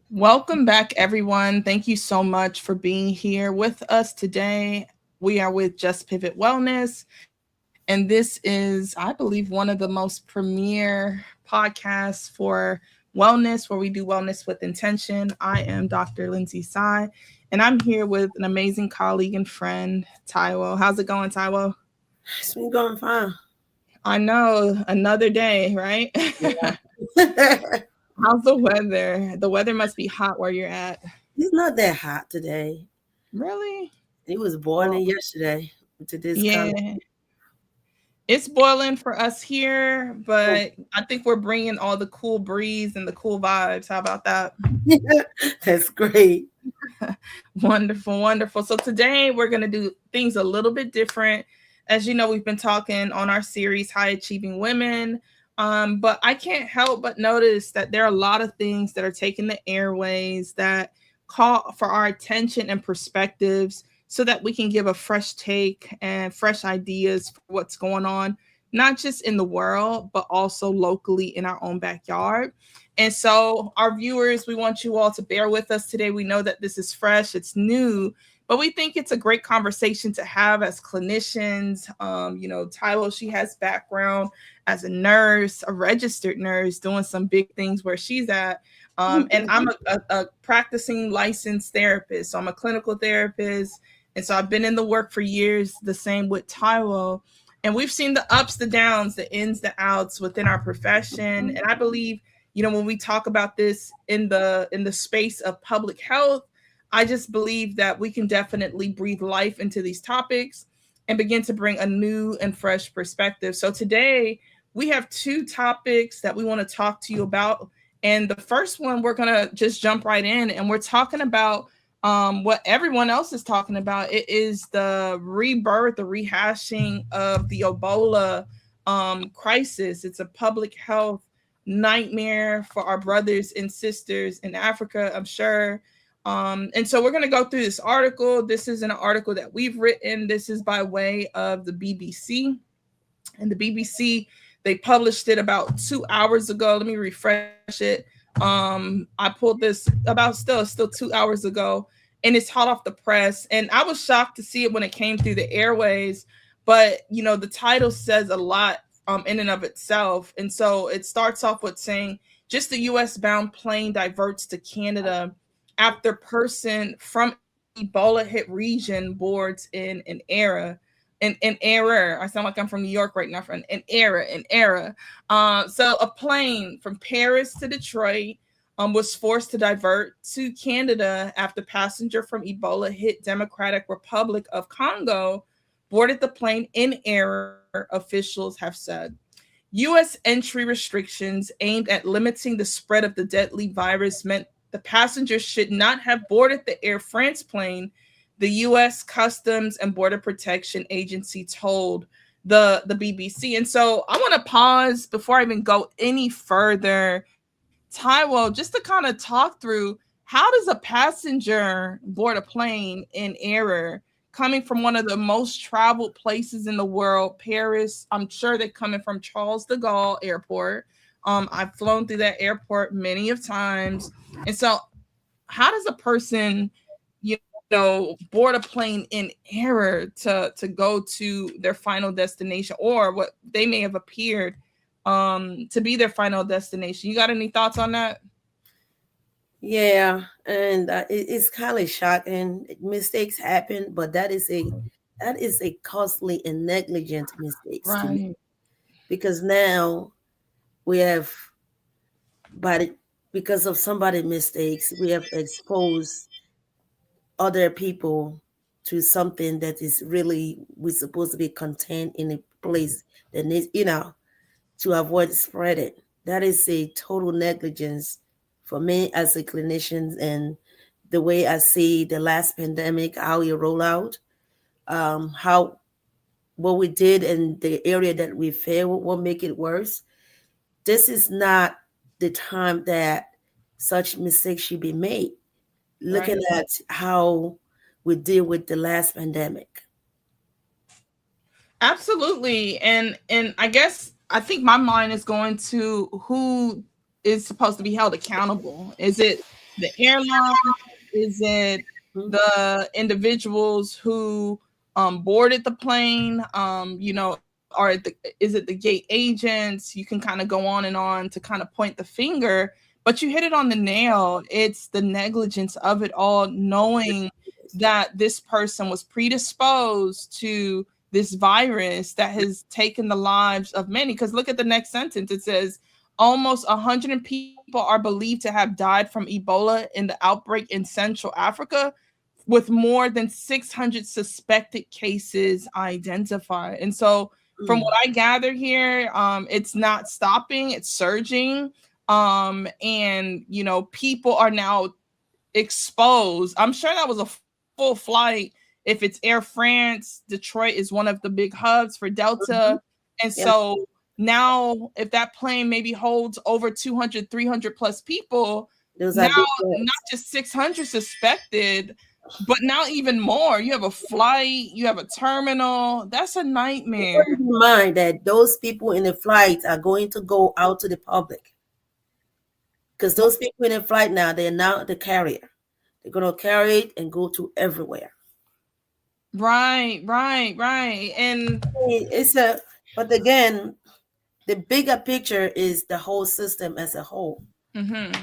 Welcome back, everyone. Thank you so much for being here with us today. We are with Just Pivot Wellness, and this is, I believe, one of the most premier podcasts for wellness, where we do wellness with intention. I am Dr. Lindsay Sai, and I'm here with an amazing colleague and friend, Taiwo. How's it going, Taiwo? It's been going fine. I know, another day, right? Yeah. How's the weather? The weather must be hot where you're at. It's not that hot today. Really? It was Well, boiling yesterday. Today's yeah, kind it's boiling for us here, of but I think we're bringing all the cool breeze and the cool vibes. How about that? that's great. Wonderful, wonderful. So today we're going to do things a little bit different. As you know, we've been talking on our series, High Achieving Women. But I can't help but notice that there are a lot of things that are taking the airways that call for our attention and perspectives so that we can give a fresh take and fresh ideas for what's going on, not just in the world, but also locally in our own backyard. And so, our viewers, we want you all to bear with us today. We know that this is fresh, it's new, but we think it's a great conversation to have as clinicians. Tyler, she has background as a nurse, a registered nurse, doing some big things where she's at. And I'm a practicing licensed therapist. So I'm a clinical therapist. And so I've been in the work for years, the same with Tylo. And we've seen the ups, the downs, the ins, the outs within our profession. And I believe, when we talk about this in the space of public health, I just believe that we can definitely breathe life into these topics and begin to bring a new and fresh perspective. So today we have two topics that we want to talk to you about. And the first one, we're going to just jump right in, and we're talking about what everyone else is talking about. It is the rebirth, the rehashing of the Ebola crisis. It's a public health nightmare for our brothers and sisters in Africa, I'm sure. And so we're going to go through this article. This is an article that we've written. This is by way of the BBC. And the BBC, they published it about 2 hours ago. Let me refresh it. I pulled this about still 2 hours ago, and it's hot off the press. And I was shocked to see it when it came through the airways. But the title says a lot in and of itself. And so it starts off with saying, just the U.S. bound plane diverts to Canada after person from Ebola hit region boards in an era. An error. I sound like I'm from New York right now. From an era. So a plane from Paris to Detroit was forced to divert to Canada after passenger from Ebola hit Democratic Republic of Congo boarded the plane in error, officials have said. U.S. entry restrictions aimed at limiting the spread of the deadly virus meant the passengers should not have boarded the Air France plane, the U.S. Customs and Border Protection Agency told the BBC. And so I want to pause before I even go any further, Taiwo, just to kind of talk through, how does a passenger board a plane in error coming from one of the most traveled places in the world, Paris? I'm sure they're coming from Charles de Gaulle Airport. I've flown through that airport many of times. And so how does a person, board a plane in error to go to their final destination, or what they may have appeared to be their final destination? You got any thoughts on that? Yeah, and it's kind of shocking. Mistakes happen, but that is a costly and negligent mistakes to me, Right. because now we have, by the, because of somebody's mistakes, we have exposed other people to something that is really we're supposed to be contained in a place that needs, to avoid spread it. That is a total negligence for me as a clinician, and the way I see the last pandemic, how it rolled out, how what we did in the area that we failed will make it worse. This is not the time that such mistakes should be made. Looking Right. at how we deal with the last pandemic. Absolutely. And I think my mind is going to who is supposed to be held accountable. Is it the airline? Is it Mhm. the individuals who boarded the plane? Is it the gate agents? You can kind of go on to kind of point the finger, but you hit it on the nail. It's the negligence of it all, knowing that this person was predisposed to this virus that has taken the lives of many. Because look at the next sentence. It says almost 100 people are believed to have died from Ebola in the outbreak in Central Africa, with more than 600 suspected cases identified. And so, from what Mm. I gather here, it's not stopping; it's surging. And people are now exposed. I'm sure that was a full flight. If it's Air France, Detroit is one of the big hubs for Delta. Mhm. And Yeah, so now, if that plane maybe holds over 200, 300 plus people, those now are big not words. just 600 suspected, but now even more. You have a flight, you have a terminal. That's a nightmare. Keep in mind that those people in the flight are going to go out to the public because those people in the flight now, they're now the carrier. They're going to carry it and go to everywhere. Right, right, right. And It's a, but again, the bigger picture is the whole system as a whole. mhm,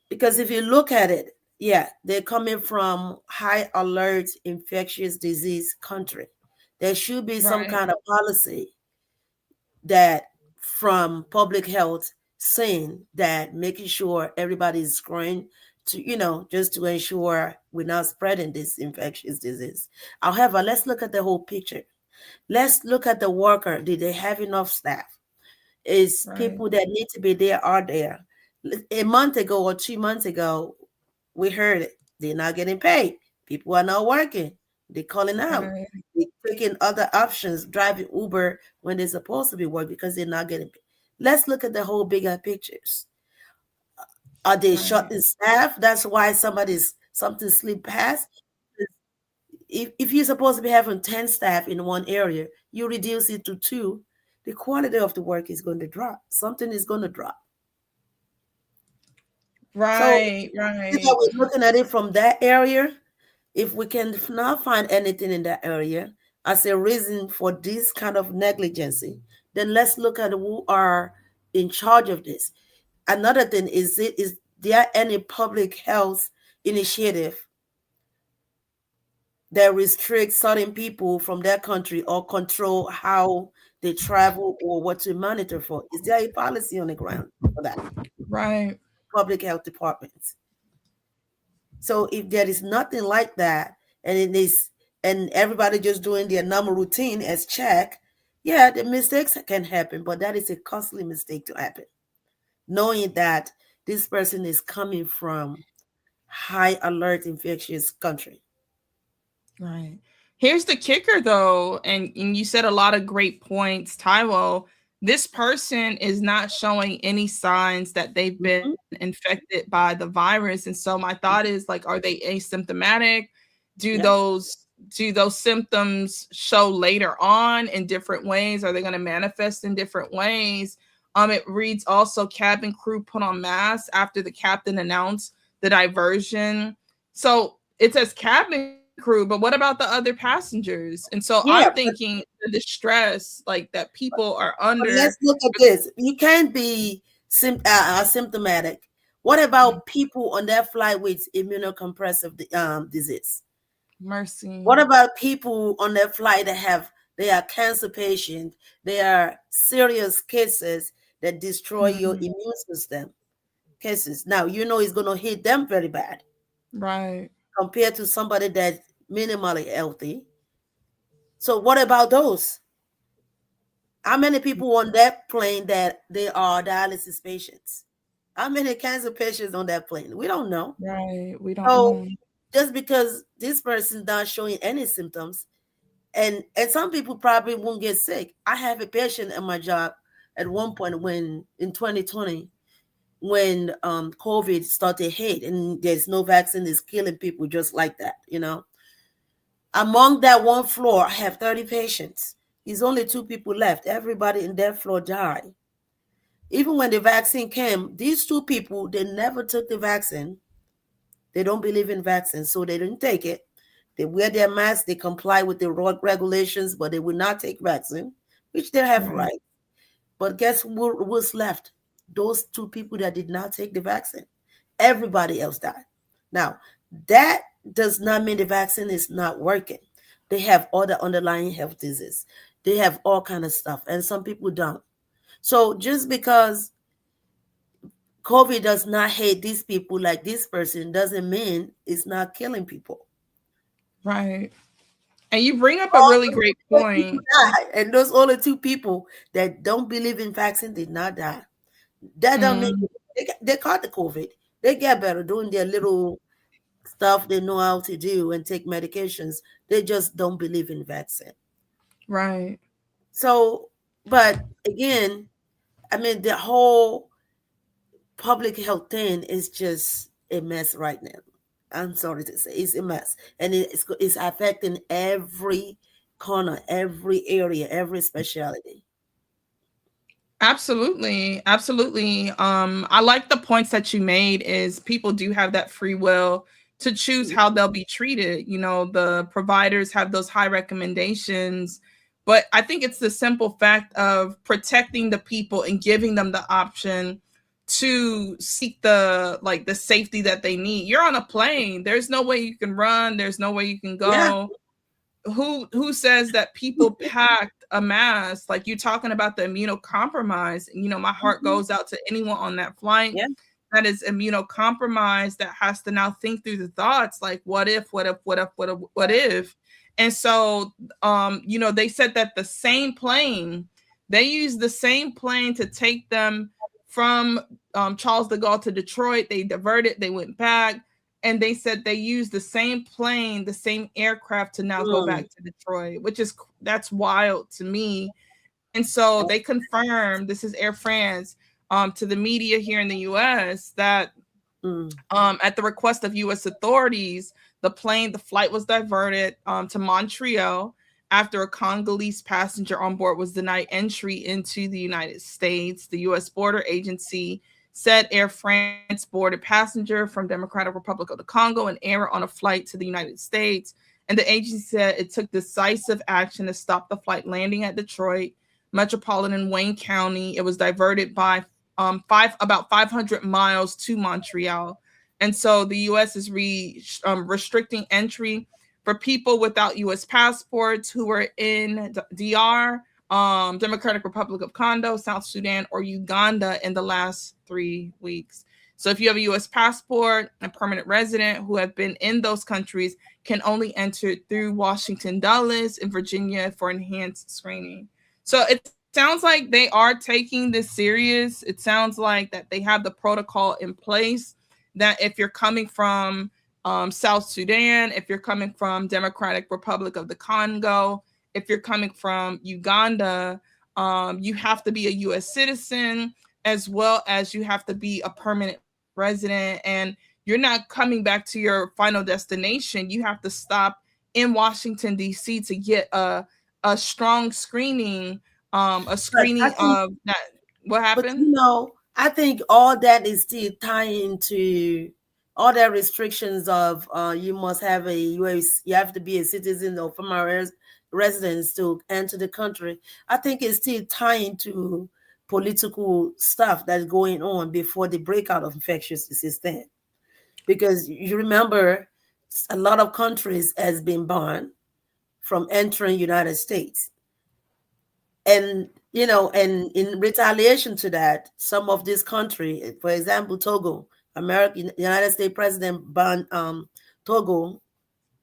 Because if you look at it, yeah, they're coming from high alert infectious disease country. There should be some right, kind of policy that from public health saying that making sure everybody's screened to, just to ensure we're not spreading this infectious disease. However, let's look at the whole picture. Let's look at the worker. Did they have enough staff? Is right, people that need to be there are there? A month ago or 2 months ago, we heard it. They're not getting paid. People are not working. They're calling out. right, They're taking other options, driving Uber when they're supposed to be working because they're not getting paid. Let's look at the whole bigger pictures. Are they right, short in staff? That's why something slip past. If you're supposed to be having 10 staff in one area, you reduce it to two, the quality of the work is going to drop. Something is going to drop. So right, either right, we're looking at it from that area. If we can not find anything in that area as a reason for this kind of negligence, then let's look at who are in charge of this. Another thing is there any public health initiative that restricts certain people from their country or control how they travel or what to monitor for? Is there a policy on the ground for that? right, Public health departments. So if there is nothing like that, and it is, and everybody just doing their normal routine as check, yeah, the mistakes can happen, but that is a costly mistake to happen. Knowing that this person is coming from high alert infectious country. right. Here's the kicker though, and you said a lot of great points, Taiwo. This person is not showing any signs that they've been Mhm. infected by the virus. And so my thought is like, are they asymptomatic? Do Yeah, those do those symptoms show later on in different ways? Are they going to manifest in different ways? It reads also cabin crew put on masks after the captain announced the diversion. So it says cabin crew, but what about the other passengers? And so I'm yeah. thinking the distress like that people are But under. let's look at this. You can't be asymptomatic. What about people on that flight with immunocompressive disease? Mercy. What about people on that flight that they are cancer patients? They are serious cases that destroy your Mhm. immune system cases. Now you know it's going to hit them very bad Right. compared to somebody that's minimally healthy. So what about those? How many people on that plane that they are dialysis patients? How many cancer patients on that plane? We don't know. Right. We don't So know. just because this person's not showing any symptoms, and some people probably won't get sick. I have a patient at my job at one point when in 2020 when COVID started hit and there's no vaccine is killing people just like that. Among that one floor, I have 30 patients. There's only two people left. Everybody in that floor died. Even when the vaccine came, these two people they never took the vaccine. They don't believe in vaccines, so they didn't take it. They wear their masks, they comply with the regulations, but they will not take vaccine, which they have Right. right. But guess who was left? Those two people that did not take the vaccine. Everybody else died. Now, that does not mean the vaccine is not working. They have other underlying health disease. They have all kind of stuff, and some people don't. So just because COVID does not hate these people like this person doesn't mean it's not killing people. Right. And you bring up a All really great those people point. died, and those only two people that don't believe in vaccine did not die. That don't mean Mm, they caught the COVID. They get better doing their little stuff they know how to do and take medications. They just don't believe in vaccine. right. So, but again, I mean, the whole public health thing is just a mess right now. I'm sorry to say, it's a mess, and it's affecting every corner, every area, every specialty. Absolutely. Absolutely. I like the points that you made is people do have that free will to choose how they'll be treated. You know, the providers have those high recommendations, but I think it's the simple fact of protecting the people and giving them the option to seek the safety that they need. You're on a plane. There's no way you can run, there's no way you can Yeah, go. Who says that people packed a mask? Like, you're talking about the immunocompromised, and my heart mhm, goes out to anyone on that flight yeah, that is immunocompromised, that has to now think through the thoughts like, what if, what if, what if, what if, what if. And so they said that they used the same plane to take them from Charles de Gaulle to Detroit. They diverted, they went back, and they said they used the same plane, the same aircraft to now go mm, back to Detroit, which is that's wild to me. And so they confirmed, this is Air France, to the media here in the U.S. that mm, at the request of U.S. authorities, the flight was diverted to Montreal after a Congolese passenger on board was denied entry into the United States. The U.S. Border Agency said Air France boarded passenger from Democratic Republic of the Congo in error on a flight to the United States. And the agency said it took decisive action to stop the flight landing at Detroit, metropolitan Wayne County. It was diverted by about 500 miles to Montreal. And so the U.S. is restricting entry for people without U.S. passports who are in DR, Democratic Republic of Congo, South Sudan, or Uganda in the last 3 weeks. So if you have a U.S. passport and permanent resident who have been in those countries, can only enter through Washington, Dulles, and Virginia for enhanced screening. So it sounds like they are taking this serious. It sounds like that they have the protocol in place, that if you're coming from South Sudan, if you're coming from Democratic Republic of the Congo, if you're coming from Uganda, you have to be a U.S. citizen, as well as you have to be a permanent resident, and you're not coming back to your final destination. You have to stop in Washington D.C. to get a strong screening, a but I screening think, of that. What but happened? I think all that is still tying to all the restrictions of you must have you have to be a citizen or from our residence to enter the country. I think it's still tying to political stuff that's going on before the breakout of infectious disease then. Because you remember a lot of countries has been banned from entering United States. And and in retaliation to that, some of this country, for example, Togo, United States president banned Togo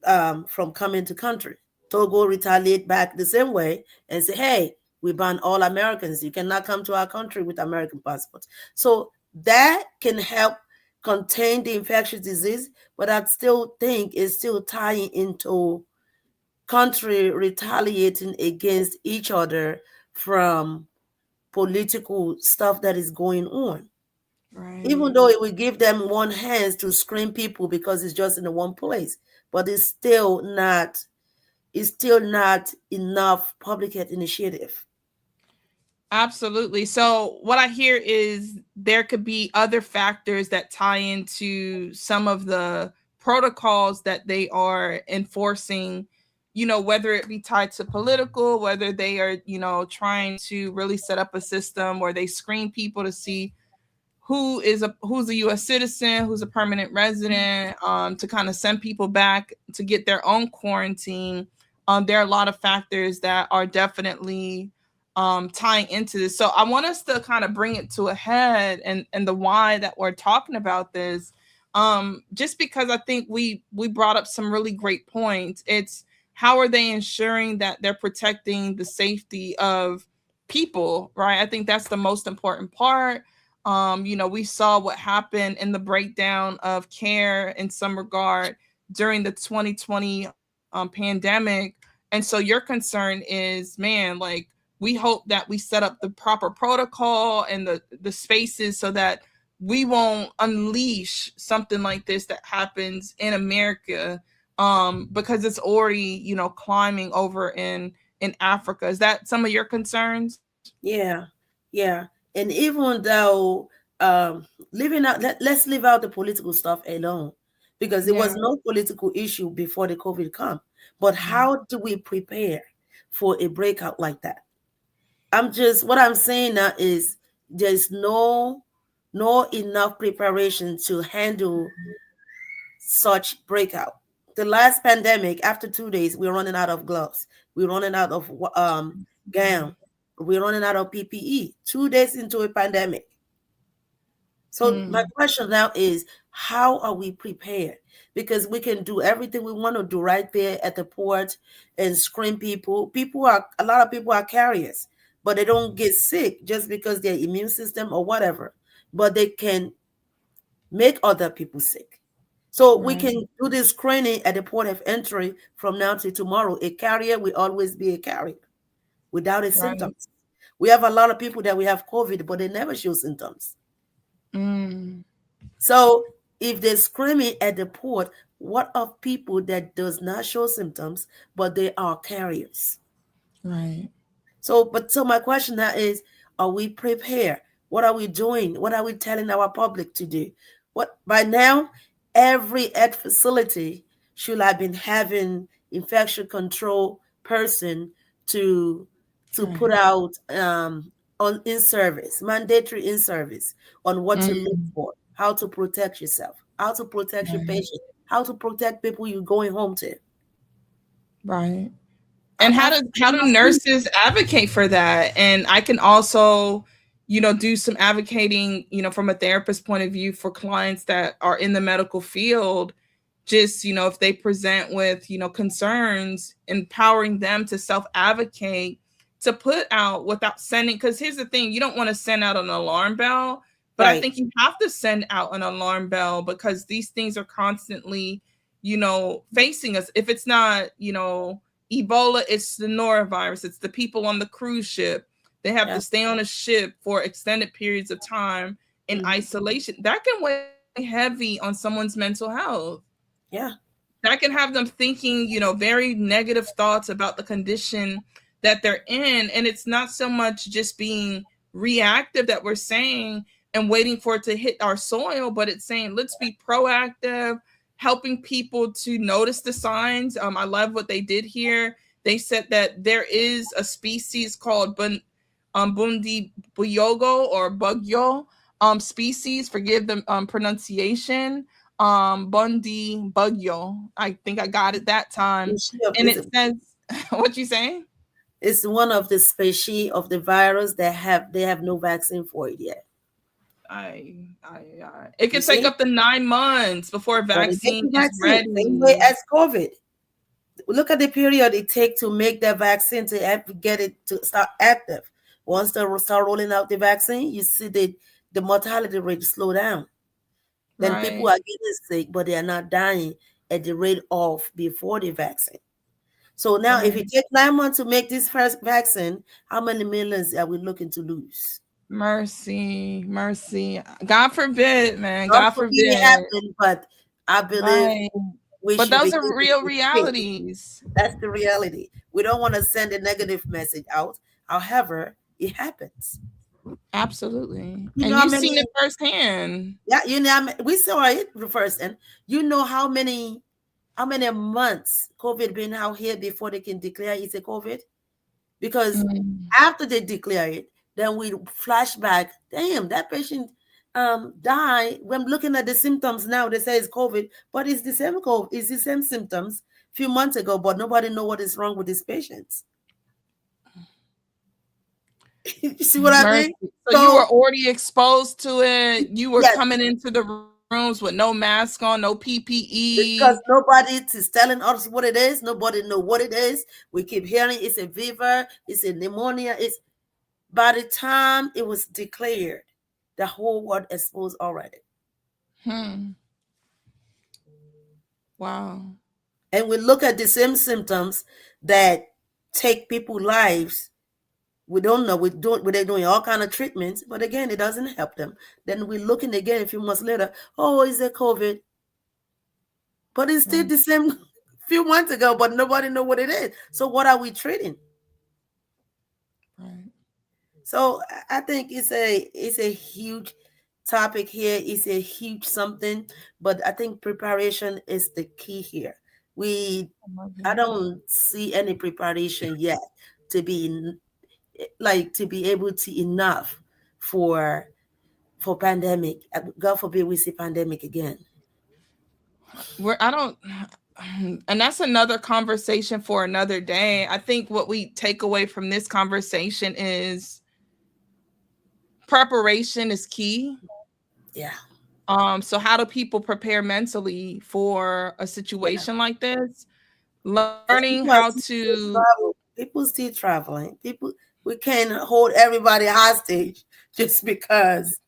from coming to country. Togo retaliate back the same way and say, hey, we ban all Americans. You cannot come to our country with American passports. So that can help contain the infectious disease, but I still think it's still tying into country retaliating against each other from political stuff that is going on. Even Right. though it will give them one hand to screen people because it's just in the one place, but it's still not enough public health initiative. Absolutely. So, what I hear is there could be other factors that tie into some of the protocols that they are enforcing, whether it be tied to political, whether they are, trying to really set up a system where they screen people to see who's a U.S. citizen, who's a permanent resident, to kind of send people back to get their own quarantine. There are a lot of factors that are definitely tying into this. So I want us to kind of bring it to a head, and the why that we're talking about this. Just because I think we brought up some really great points. It's how are they ensuring that they're protecting the safety of people, right? I think that's the most important part. We saw what happened in the breakdown of care in some regard during the 2020 pandemic. And so your concern is, man, like, we hope that we set up the proper protocol and the spaces so that we won't unleash something like this that happens in America, because it's already, climbing over in Africa. Is that some of your concerns? Yeah, yeah. And even though living out, let's leave out the political stuff alone, because there was Yeah. no political issue before the COVID come. But Mhm. how do we prepare for a breakout like that? What I'm saying now is there's no enough preparation to handle such breakout. The last pandemic, after 2 days, we're running out of gloves. We're running out of gown. We're running out of PPE. 2 days into a pandemic. So my Mm, question now is, how are we prepared? Because we can do everything we want to do right there at the port and screen people. A lot of people are carriers, but they don't get sick just because their immune system or whatever. But they can make other people sick. So we right, can do this screening at the port of entry from now to tomorrow. A carrier will always be a carrier without a right. symptoms. We have a lot of people that we have COVID, but they never show symptoms. Mm, So if they're screaming at the port, what of people that does not show symptoms, but they are carriers? right, So my question now is, are we prepared? What are we doing? What are we telling our public to do? What by now, every ed facility should have been having infection control person to put right. out on in service, mandatory in service on what to look Mm, for, how to protect yourself, how to protect your right, patient, how to protect people you're going home to. right. And I've, I've, how do I've seen, nurses advocate for that? And I can also, do some advocating, from a therapist point of view for clients that are in the medical field. Just, if they present with, concerns, empowering them to self advocate, to put out without sending. Because here's the thing, you don't want to send out an alarm bell, but I right, think you have to send out an alarm bell because these things are constantly, facing us. If it's not, Ebola, it's the norovirus, it's the people on the cruise ship. They have to yeah, stay on a ship for extended periods of time in hmm, isolation. That can weigh heavy on someone's mental health. yeah, That can have them thinking, very negative thoughts about the condition that they're in. And it's not so much just being reactive that we're saying and waiting for it to hit our soil, but it's saying, let's be proactive, helping people to notice the signs. I love what they did here. They said that there is a species called Bundi Buyogo or Bugyo species. Forgive the pronunciation. Bundi Bugyo. I think I got it that time. And it says, what you saying? it's one of the species of the virus that they have no vaccine for it yet. It You could take see, up to 9 months before a but they make vaccine the is vaccine same way ready. as COVID. Look at the period it takes to make the vaccine to get it to start active. Once they start rolling out the vaccine, you see the mortality rate slow down. Then people Right, are getting sick, but they are not dying at the rate of before the vaccine. So now, if right. it takes 9 months to make this first vaccine, how many millions are we looking to lose? Mercy, mercy. God forbid, man. God God forbid it forbid. happen, but I believe Right. we But should those be are able real to think. realities. That's the reality. We don't want to send a negative message out. However, it happens. Absolutely. You know And how you've many? seen it firsthand. Yeah, you know, we saw it first, and you know how many months COVID been out here before they can declare it's a COVID? Because Mm, after they declare it, then we flash back. Damn, that patient died. When looking at the symptoms now, they say it's COVID, but it's the same COVID. It's the same symptoms a few months ago, but nobody know what is wrong with these patients. You see what I mercy. mean? So you were So already exposed to it. You were yes, coming into the rooms with no mask on, no PPE. because nobody is telling us what it is. Nobody know what it is. We keep hearing it's a fever, it's a pneumonia. It's by the time it was declared, the whole world exposed already. Hmm. Wow. And we look at the same symptoms that take people's lives. We don't know. They're doing all kind of treatments, but again, it doesn't help them. Then we're looking again a few months later. Oh, is it COVID? But it's still Right. the same few months ago, but nobody know what it is. So what are we treating? Right. So I think it's a huge topic here. It's a huge something, but I think preparation is the key here. We I love I it. don't see any preparation yet to be to be able to enough for pandemic. God forbid we see pandemic again. We're I don't and that's another conversation for another day. I think what we take away from this conversation is preparation is key. Yeah, So how do people prepare mentally for a yeah. situation like this? Learning Because how people are to still traveling. People still traveling. People, we can't hold everybody hostage just because.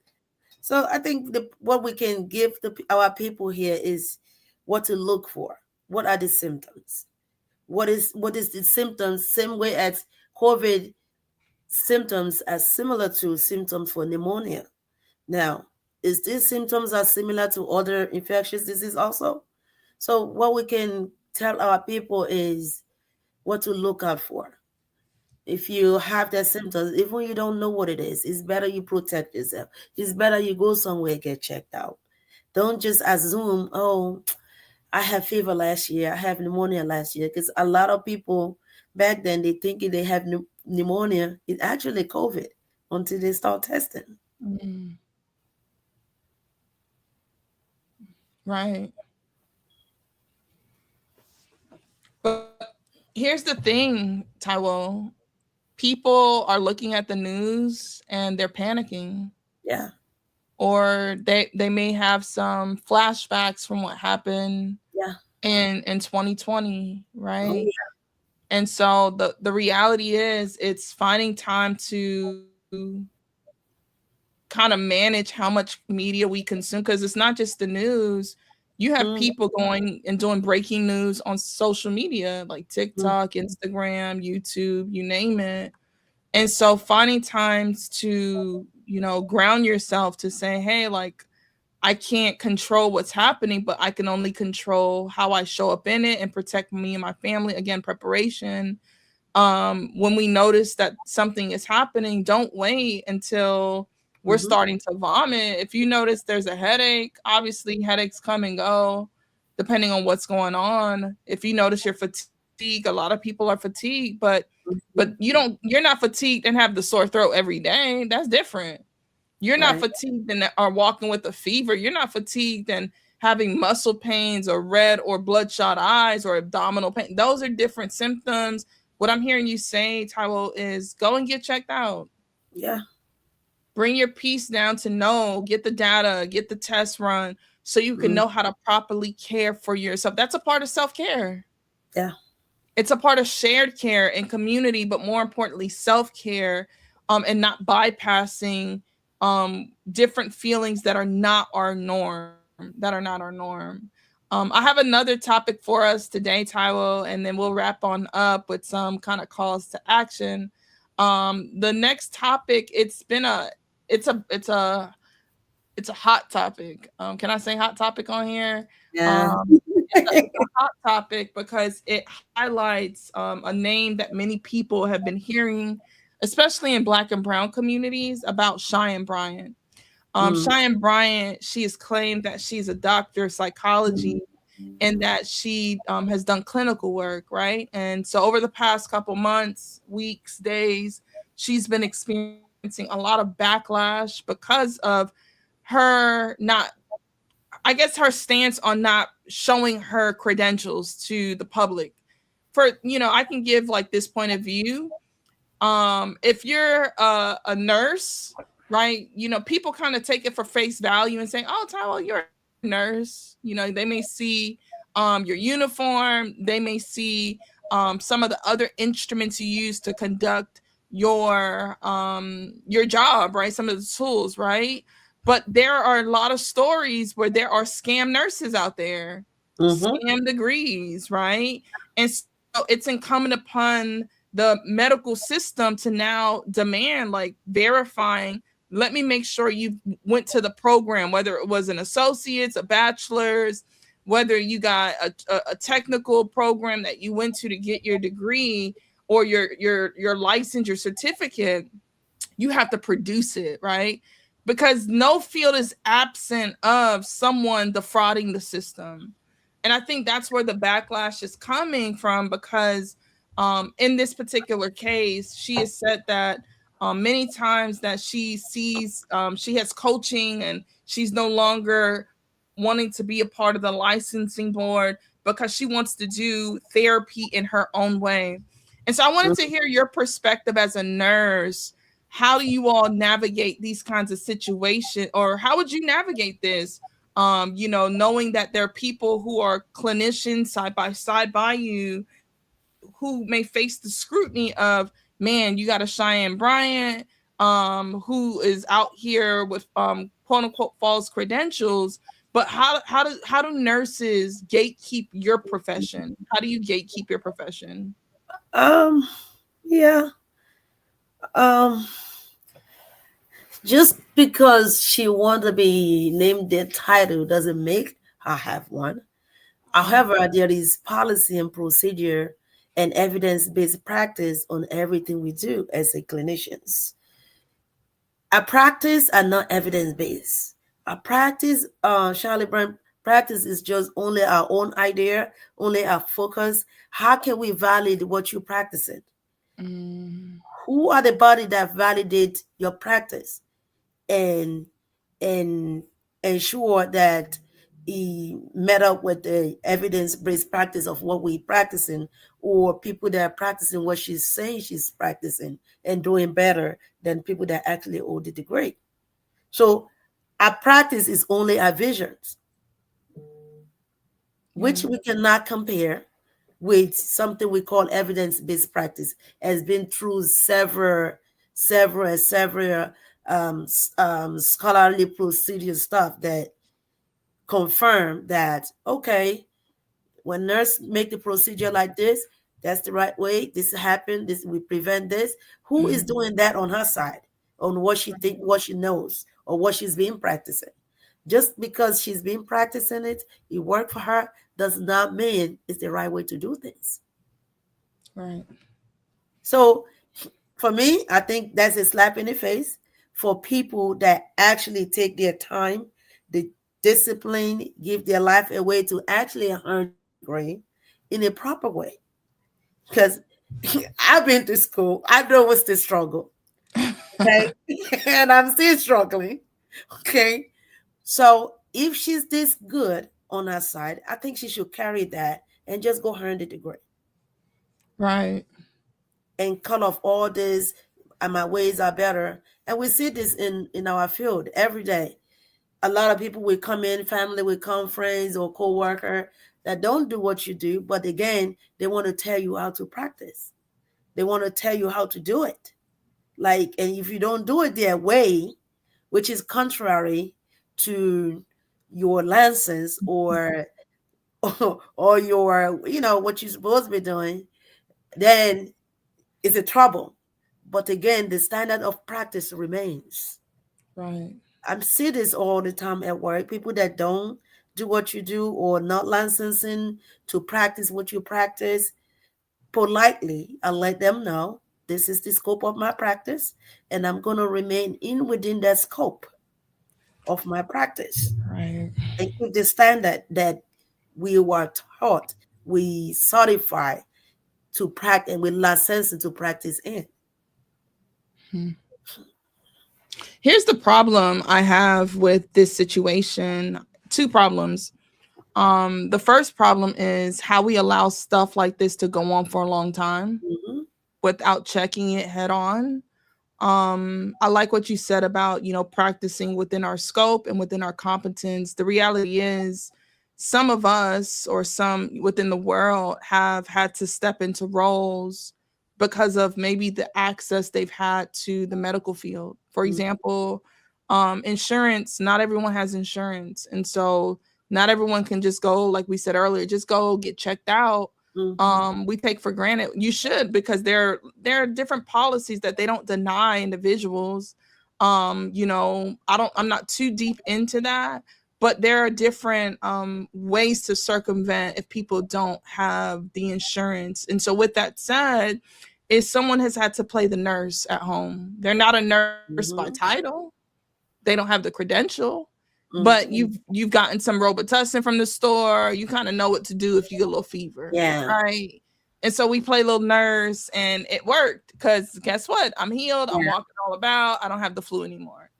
So I think what we can give our people here is what to look for. What are the symptoms? What is the symptoms? Same way as COVID symptoms are similar to symptoms for pneumonia. Now, is these symptoms are similar to other infectious disease also? So what we can tell our people is what to look out for. If you have the symptoms, even when you don't know what it is, it's better you protect yourself. It's better you go somewhere and get checked out. Don't just assume, oh, I had fever last year, I have pneumonia last year, because a lot of people back then they thinking they have pneumonia. It's actually COVID until they start testing. Mm, right. But here's the thing, Taiwo. People are looking at the news and they're panicking, Yeah, or they may have some flashbacks from what happened yeah, in 2020, oh right? And so the reality is it's finding time to kind of manage how much media we consume, because it's not just the news. You have yeah. people going and doing breaking news on social media like Mm-hmm. TikTok, Instagram, YouTube, you name it. And so finding times to, ground yourself to say, hey, like, I can't control what's happening, but I can only control how I show up in it and protect me and my family. Again, preparation. When we notice that something is happening, don't wait until we're Mm-hmm. starting to vomit. If you notice there's a headache, obviously headaches come and go depending on what's going on. If you notice you're fatigued, a lot of people are fatigued, but Mm-hmm. you're not fatigued and have the sore throat every day. That's different. You're not Right. fatigued and are walking with a fever. You're not fatigued and having muscle pains or red or bloodshot eyes or abdominal pain. Those are different symptoms. What I'm hearing you say, Taiwo, is go and get checked out. Yeah. Bring your piece down to know, get the data, get the test run so you can Mm-hmm. know how to properly care for yourself. That's a part of self care. Yeah. It's a part of shared care and community, but more importantly, self care, and not bypassing different feelings that are not our norm. I have another topic for us today, Taiwo, and then we'll wrap on up with some kind of calls to action. The next topic, it's a, it's a, it's a hot topic. Can I say hot topic on here? Yeah. Um, it's a hot topic because it highlights a name that many people have been hearing, especially in Black and Brown communities, about Cheyenne Bryant. Mm, Cheyenne Bryant, she has claimed that she's a doctor of mm, psychology and that she has done clinical work, right? And so over the past couple months, weeks, days, she's been experiencing a lot of backlash because of her not, I guess, her stance on not showing her credentials to the public. For, I can give like this point of view. If you're a nurse, right, people kind of take it for face value and say, oh, Tyrell, you're a nurse. They may see your uniform, they may see some of the other instruments you use to conduct your job, right, some of the tools, right? But there are a lot of stories where there are scam nurses out there, mm-hmm, scam degrees, right? And so it's incumbent upon the medical system to now demand, like, verifying, let me make sure you went to the program, whether it was an associate's, a bachelor's, whether you got a technical program that you went to get your degree or your license, your certificate. You have to produce it, right? Because no field is absent of someone defrauding the system. And I think that's where the backlash is coming from, because in this particular case, she has said that many times that she sees, she has coaching and she's no longer wanting to be a part of the licensing board because she wants to do therapy in her own way. And so I wanted to hear your perspective as a nurse. How do you all navigate these kinds of situations, or how would you navigate this? Knowing that there are people who are clinicians side by side by you who may face the scrutiny of, man, you got a Cheyenne Bryant who is out here with quote unquote false credentials. But how do nurses gatekeep your profession? How do you gatekeep your profession? um, yeah. Um, just because she want to be named that title doesn't make her have one. However, there is policy and procedure and evidence-based practice on everything we do as a clinicians. Our practice are not evidence-based. Our practice, Charlie Brown practice is just only our own idea, only our focus. How can we validate what you're practicing? Mm, Who are the body that validate your practice and and ensure that he met up with the evidence-based practice of what we practicing, or people that are practicing what she's saying she's practicing and doing better than people that actually hold the degree. So our practice is only our visions, which yeah. we cannot compare with something we call evidence-based practice, has been through several scholarly procedure stuff that confirm that, okay, when nurse make the procedure like this, that's the right way, this happened, this we prevent this. Who is Mm, doing that on her side, on what she think, what she knows, or what she's been practicing? Just because she's been practicing it, it worked for her, does not mean it's the right way to do things. right. So for me, I think that's a slap in the face for people that actually take their time, the discipline, give their life away to actually earn the degree in a proper way. Because I've been to school, I know what's the struggle. Okay. And I'm still struggling. Okay. So if she's this good on her side, I think she should carry that and just go earn the degree Right. and cut off all this. And my ways are better. And we see this in our field every day. A lot of people will come in, family will come, friends or co-worker that don't do what you do, but again, they want to tell you how to practice. They want to tell you how to do it. Like, and if you don't do it their way, which is contrary to your license or your, what you're supposed to be doing, then it's a trouble. But again, the standard of practice remains. Right. I see this all the time at work. People that don't do what you do or not licensing to practice what you practice, politely, I let them know this is the scope of my practice, and I'm going to remain in within that scope of my practice Right. and keep the standard that we were taught, we certify to practice, and we license to practice in. Hmm. Here's the problem I have with this situation. Two problems. The first problem is how we allow stuff like this to go on for a long time Mm-hmm. without checking it head on. I like what you said about, practicing within our scope and within our competence. The reality is some of us or some within the world have had to step into roles because of maybe the access they've had to the medical field. For example, insurance, not everyone has insurance. And so not everyone can just go, like we said earlier, just go get checked out. Mm-hmm. We take for granted. You should, because there are different policies that they don't deny individuals. I'm not too deep into that, but there are different ways to circumvent if people don't have the insurance. And so with that said, if someone has had to play the nurse at home, they're not a nurse by Mm-hmm. title, they don't have the credential, but Mm-hmm. you've gotten some Robitussin from the store. You kind of know what to do if you get a little fever, Yeah. right? And so we play little nurse, and it worked because guess what? I'm healed. I'm Yeah. walking all about. I don't have the flu anymore.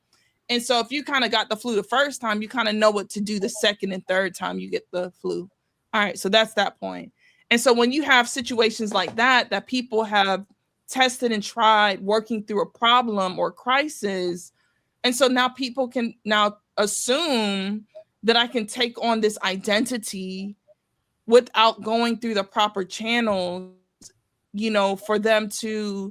And so if you kind of got the flu the first time, you kind of know what to do the second and third time you get the flu. All right, so that's that point. And so when you have situations like that people have tested and tried working through a problem or crisis, and so now people can now assume that I can take on this identity without going through the proper channels, for them to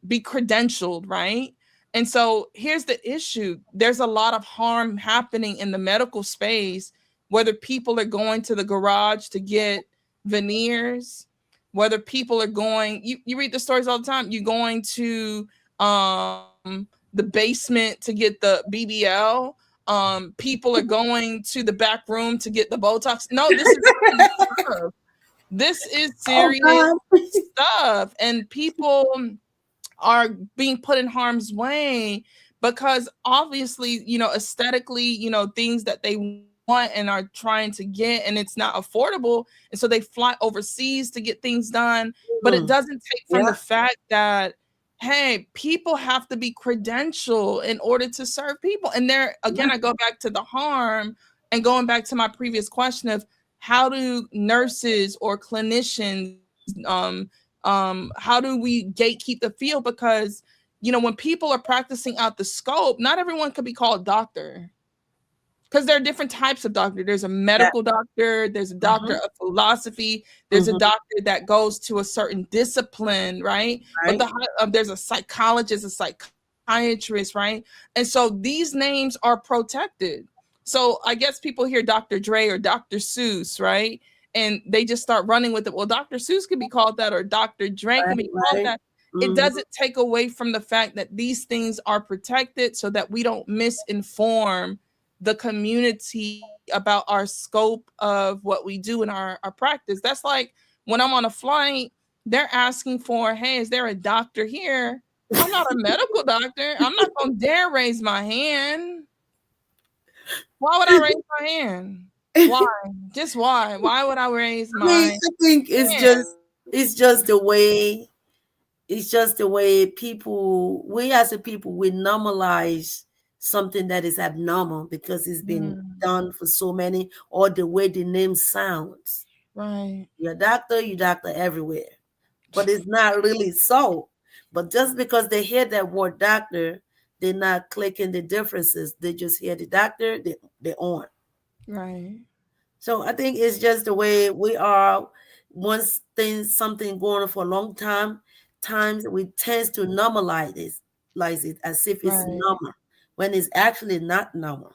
be credentialed, right? And so here's the issue. There's a lot of harm happening in the medical space, whether people are going to the garage to get veneers, whether people are going, you read the stories all the time, you're going to the basement to get the BBL. People are going to the back room to get the Botox. No, this is serious stuff. This is Oh serious God. stuff. And people are being put in harm's way because obviously, aesthetically, things that they want and are trying to get, and it's not affordable. And so they fly overseas to get things done. But it Mm. doesn't take from Yeah. the fact that, hey, people have to be credentialed in order to serve people. And there, again, Yeah. I go back to the harm and going back to my previous question of how do nurses or clinicians, how do we gatekeep the field? Because when people are practicing out the scope, not everyone could be called doctor, because there are different types of doctor. There's a Yeah. medical doctor, there's a doctor Mm-hmm. of philosophy, there's a Mm-hmm. doctor that goes to a certain discipline, right? But Right. there's a psychologist, a psychiatrist, right? And so these names are protected. So I guess people hear Dr. Dre or Dr. Seuss, right? And they just start running with it. Well, Dr. Seuss can be called that, or Dr. Dre can Right. be called Right. that. It Mm-hmm. doesn't take away from the fact that these things are protected so that we don't misinform the community about our scope of what we do in our practice. That's like when I'm on a flight, they're asking for, hey, is there a doctor here? I'm not a medical doctor. I'm not going to dare raise my hand. Why would I raise my hand? Why? Just why? Why would I raise I mean, my I think hand? it's just the way we as a people, we normalize something that is abnormal because it's been Mm, done for so many, or the way the name sounds. right. You doctor everywhere. But it's not really so. But just because they hear that word doctor, they're not clicking the differences. They just hear the doctor, they're on. Right. So I think it's just the way we are. Once things something going on for a long time, times we tend to normalize it as if it's Right. normal when it's actually not normal.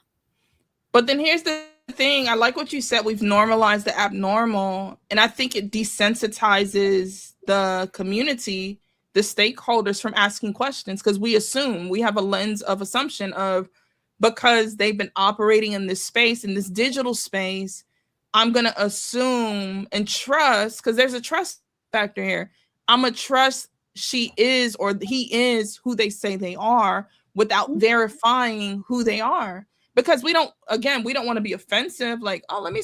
But then here's the thing. I like what you said. We've normalized the abnormal. And I think it desensitizes the community, the stakeholders from asking questions, because we assume we have a lens of assumption of, because they've been operating in this space, in this digital space, I'm going to assume and trust, because there's a trust factor here. I'm going to trust she is or he is who they say they are without verifying who they are. Because we don't want to be offensive. Like, oh, Right. let me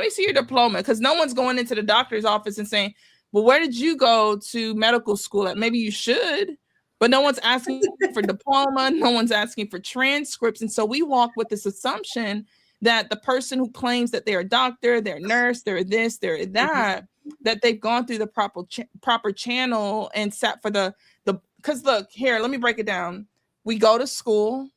see your diploma. Because no one's going into the doctor's office and saying, well, where did you go to medical school at? Maybe you should, but no one's asking for diploma. No one's asking for transcripts. And so we walk with this assumption that the person who claims that they're a doctor, they're a nurse, they're this, they're that, that they've gone through the proper channel and sat for because look here, let me break it down. We go to school,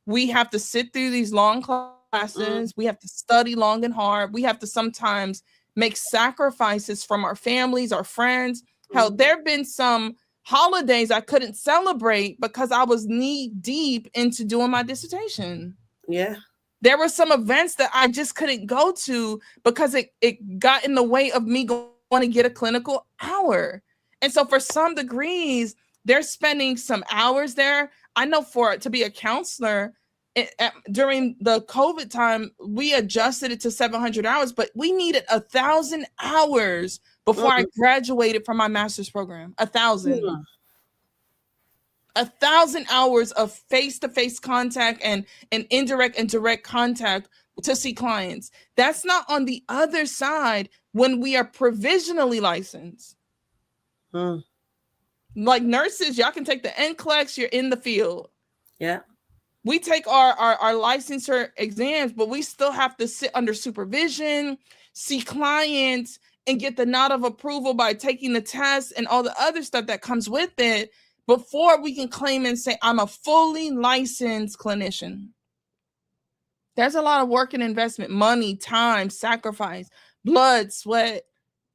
we have to sit through these long classes, we have to study long and hard, we have to sometimes make sacrifices from our families, our friends. Hell, there have been some holidays I couldn't celebrate because I was knee deep into doing my dissertation. Yeah. There were some events that I just couldn't go to because it got in the way of me going to get a clinical hour. And so for some degrees, they're spending some hours there. I know to be a counselor, during the COVID time, we adjusted it to 700 hours, but we needed 1,000 hours before I graduated from my master's program. 1,000. 1,000 hours of face-to-face contact and indirect and direct contact to see clients. That's not on the other side when we are provisionally licensed. Like nurses, y'all can take the NCLEX, you're in the field. Yeah. We take our licensure exams, but we still have to sit under supervision, see clients, and get the nod of approval by taking the test and all the other stuff that comes with it before we can claim and say, I'm a fully licensed clinician. There's a lot of work and investment, money, time, sacrifice, blood, sweat,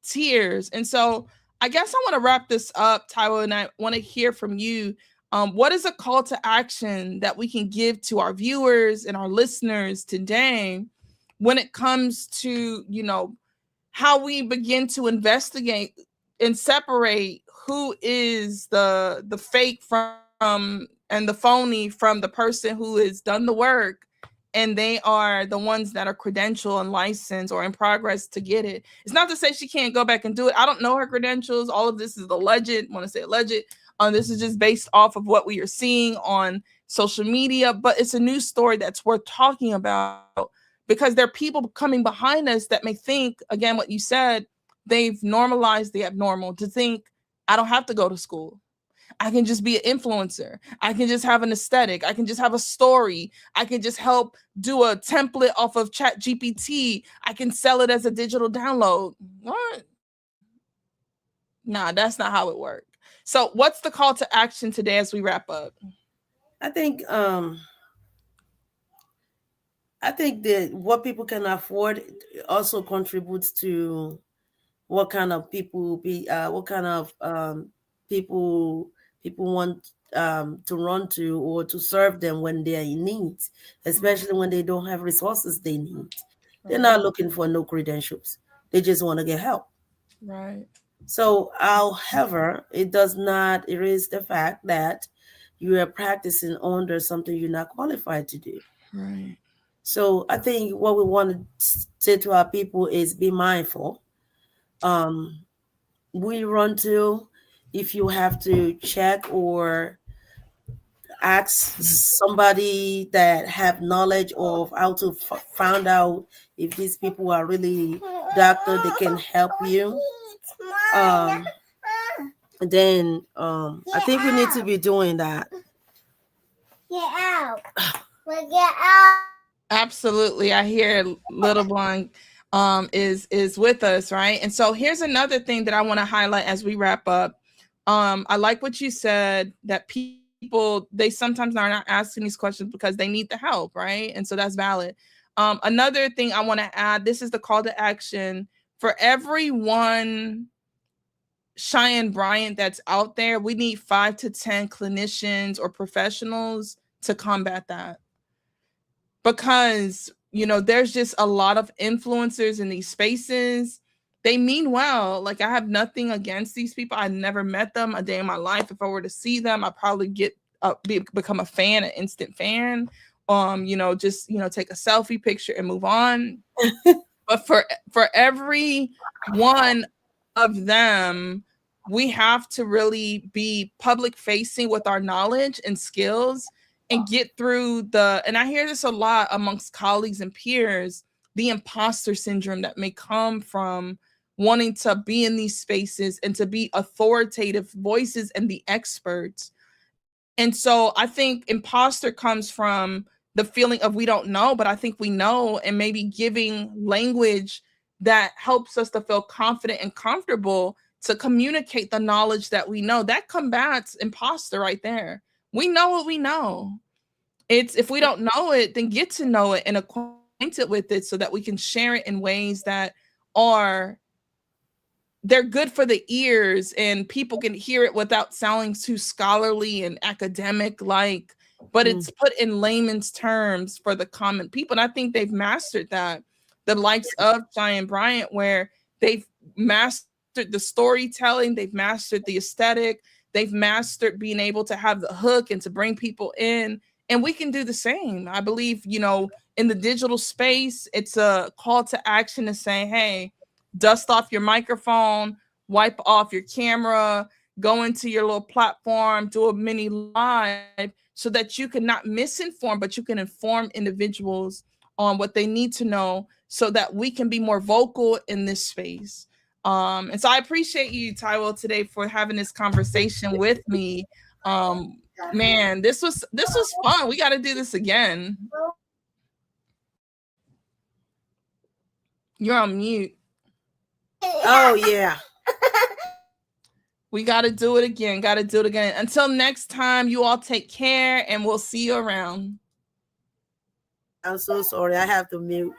tears. And so I guess I want to wrap this up, Taiwo, and I want to hear from you. What is a call to action that we can give to our viewers and our listeners today when it comes to, how we begin to investigate and separate who is the fake from and the phony from the person who has done the work, and they are the ones that are credentialed and licensed or in progress to get it. It's not to say she can't go back and do it. I don't know her credentials. All of this is alleged. I want to say alleged. This is just based off of what we are seeing on social media, but it's a news story that's worth talking about because there are people coming behind us that may think, again, what you said, they've normalized the abnormal to think, I don't have to go to school. I can just be an influencer. I can just have an aesthetic. I can just have a story. I can just help do a template off of ChatGPT. I can sell it as a digital download. What? Nah, that's not how it works. So what's the call to action today as we wrap up? I think that what people can afford also contributes to what kind of people people want to run to or to serve them when they are in need, especially when they don't have resources they need. They're not looking for no credentials. They just want to get help. Right. So, however, it does not erase the fact that you are practicing under something you're not qualified to do. Right. So I think what we want to say to our people is be mindful. We run to, if you have to check or ask somebody that have knowledge of how to find out if these people are really doctor, they can help you. Then I think we need to be doing that. Get out. Get out. Absolutely. I hear little one is with us, right? And so here's another thing that I want to highlight as we wrap up. I like what you said, that people, they sometimes are not asking these questions because they need the help, right? And so that's valid. Another thing I want to add, this is the call to action for everyone, Cheyenne, Bryant, that's out there. We need 5 to 10 clinicians or professionals to combat that. Because, there's just a lot of influencers in these spaces. They mean well. Like, I have nothing against these people. I never met them a day in my life. If I were to see them, I'd probably become a fan, an instant fan. Just take a selfie picture and move on. But for every one of them, we have to really be public facing with our knowledge and skills and get through and I hear this a lot amongst colleagues and peers, the imposter syndrome that may come from wanting to be in these spaces and to be authoritative voices and the experts. And so I think imposter comes from the feeling of we don't know, but I think we know, and maybe giving language that helps us to feel confident and comfortable to communicate the knowledge that we know. That combats imposter right there. We know what we know. It's if we don't know it, then get to know it and acquaint it with it so that we can share it in ways that they're good for the ears and people can hear it without sounding too scholarly and academic like, but it's put in layman's terms for the common people. And I think they've mastered that. The likes of Cheyenne Bryant, where they've mastered the storytelling, they've mastered the aesthetic, they've mastered being able to have the hook and to bring people in. And we can do the same. I believe, in the digital space, it's a call to action to say, hey, dust off your microphone, wipe off your camera, go into your little platform, do a mini live so that you can not misinform, but you can inform individuals on what they need to know so that we can be more vocal in this space. And so I appreciate you, Taiwo, today for having this conversation with me. Man, this was fun. We got to do this again. You're on mute. Oh, yeah. We got to do it again. Until next time, you all take care and we'll see you around. I'm so sorry. I have to mute.